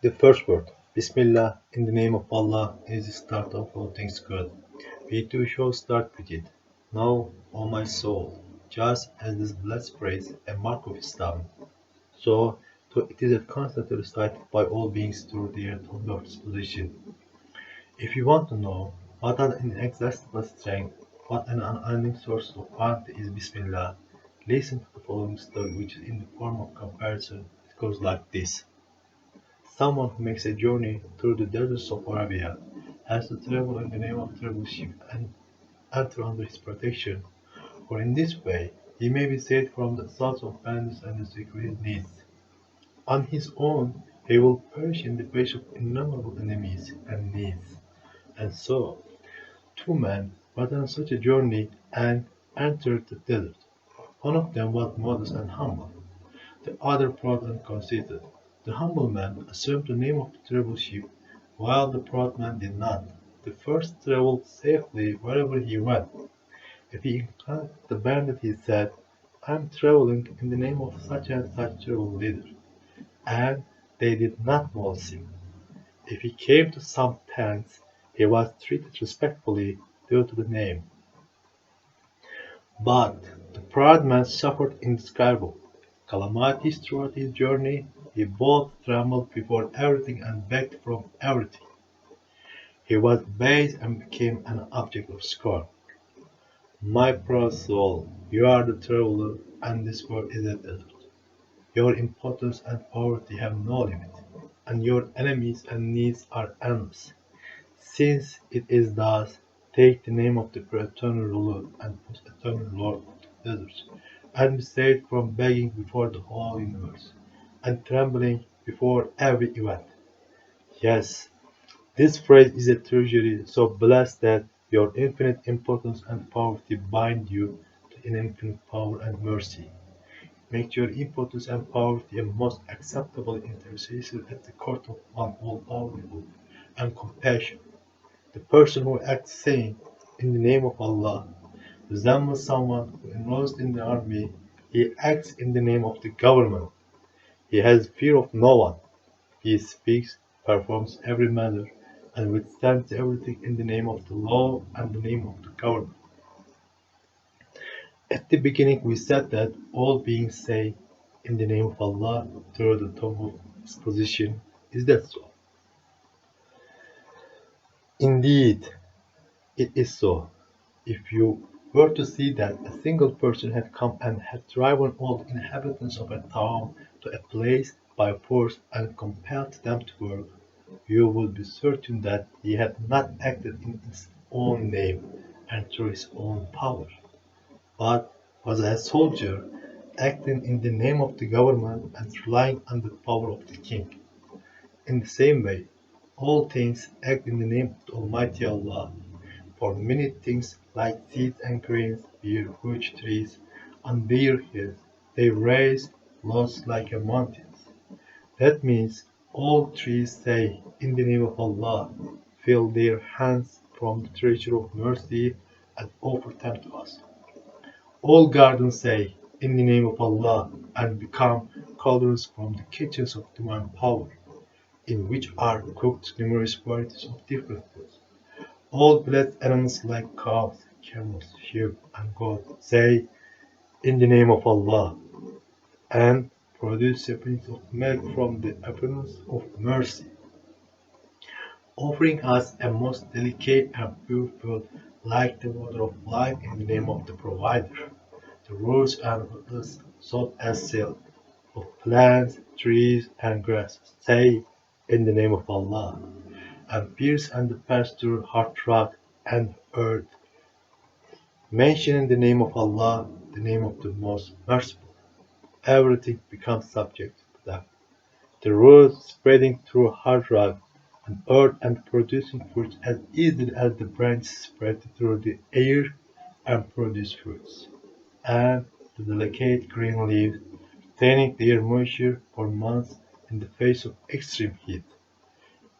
The first word, Bismillah, in the name of Allah, is the start of all things good. We too shall start with it. Know, O my soul, just as this blessed phrase, a mark of Islam, so too it is a constantly recited by all beings through their total disposition. If you want to know what an inexhaustible strength, what an unending source of bounty is Bismillah, listen to the following story which is in the form of comparison. It goes like this. Someone who makes a journey through the deserts of Arabia has to travel in the name of travelship and enter under his protection, for in this way he may be saved from the assaults of bandits and the secret needs. On his own he will perish in the face of innumerable enemies and needs. And so, two men went on such a journey and entered the desert. One of them was modest and humble, the other proud and conceited. The humble man assumed the name of the terrible ship, while the proud man did not. The first travelled safely wherever he went. If he encountered the bandit, he said, "I am travelling in the name of such and such terrible leader," and they did not molest him. If he came to some tents, he was treated respectfully due to the name. But the proud man suffered indescribable calamities throughout his journey. He both trembled before everything and begged from everything. He was base and became an object of scorn. My proud soul, you are the traveler, and this world is a desert. Your importance and poverty have no limit, and your enemies and needs are endless. Since it is thus, take the name of the eternal ruler and eternal Lord of the deserts, and be saved from begging before the whole universe, and trembling before every event. Yes, this phrase is a treasury so blessed that your infinite importance and poverty bind you to an infinite power and mercy. Make your importance and poverty a most acceptable intercessor at the court of one all-powerful and compassionate. The person who acts saying, "In the name of Allah," resembles someone who enrolls in the army. He acts in the name of the government. He has fear of no one. He speaks, performs every manner, and withstands everything in the name of the law and the name of the government. At the beginning we said that all beings say, "In the name of Allah," through the tongue of exposition. Is that so? Indeed, it is so. If you were to see that a single person had come and had driven all the inhabitants of a town to a place by force and compelled them to work, you would be certain that he had not acted in his own name and through his own power, but was a soldier acting in the name of the government and relying on the power of the king. In the same way, all things act in the name of the Almighty Allah. For many things, like seeds and grains, bear huge trees, on their heads they raise lots like a mountains. That means all trees say, "In the name of Allah," fill their hands from the treasure of mercy and offer them to us. All gardens say, "In the name of Allah," and become cauldrons from the kitchens of divine power, in which are cooked numerous varieties of different foods. All blessed animals like cows, camels, sheep, and goats say, "In the name of Allah," and produce springs of milk from the abundance of mercy, offering us a most delicate and pure food like the water of life in the name of the provider. The roots and rootless, soft as silk, of plants, trees, and grasses say, "In the name of Allah," and pierce and the pasture, hard rock, and earth mention the name of Allah, the name of the most merciful. Everything becomes subject to them. The roots spreading through hard rock and earth and producing fruits as easily as the branches spread through the air and produce fruits. And the delicate green leaves retaining their moisture for months in the face of extreme heat.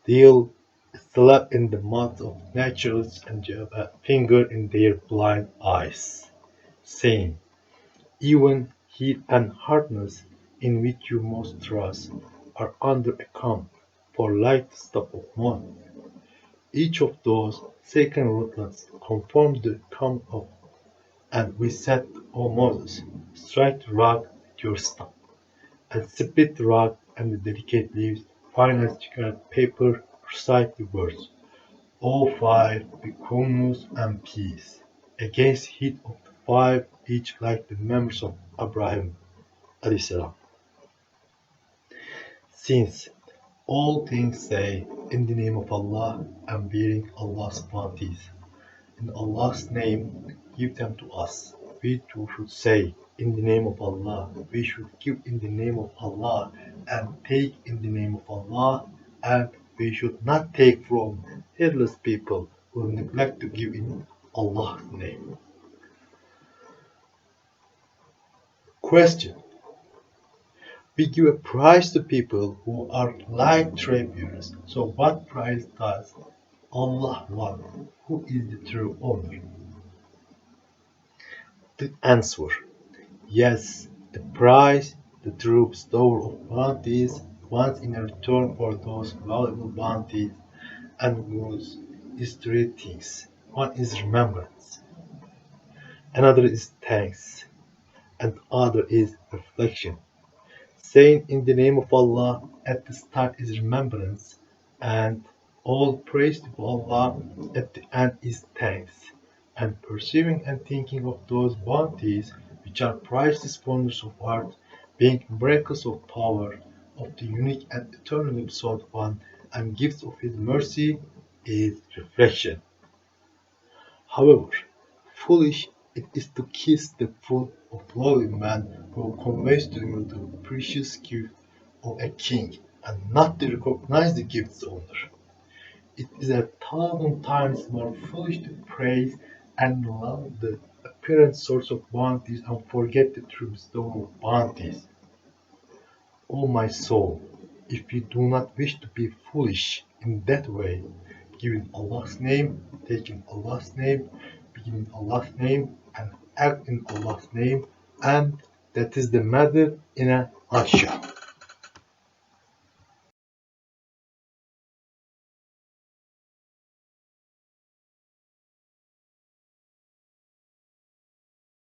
They'll slap in the mouth of naturalists and jab a finger in their blind eyes, saying, "Even heat and hardness, in which you most trust, are under a command. for light stop of moon. Each of those second rootlets conformed the come of, and we said, O Moses, strike the rock with your staff, and split the rock and the delicate leaves, fine as checkered paper, recite the words, O fire, be calmness and peace, against heat of the five, each like the members of Abraham, alayhi salam. Since all things say, in the name of Allah, and bearing Allah's bounties, in Allah's name, give them to us. We too should say, in the name of Allah, we should give in the name of Allah, and take in the name of Allah, and we should not take from heedless people who neglect to give in Allah's name. Question. We give a prize to people who are like treasures. So what prize does Allah want? Who is the true owner? The answer. Yes, the prize, the true store of bounties, wants in return for those valuable bounties and goods is three things. One is remembrance, another is thanks, and other is reflection. Saying in the name of Allah at the start is remembrance, and all praise to Allah at the end is thanks, and perceiving and thinking of those bounties which are priceless wonders of art, being miracles of power of the unique and eternally sought one, and gifts of His mercy is reflection. However, foolish it is to kiss the foot of lowly man who conveys to you the precious gift of a king, and not to recognize the gift's owner. It is 1,000 times more foolish to praise and love the apparent source of bounties and forget the true bestower of bounties. O my soul, if you do not wish to be foolish in that way, give in Allah's name, take in Allah's name, begin in Allah's name, and act in Allah's name, and that is the matter in a nutshell.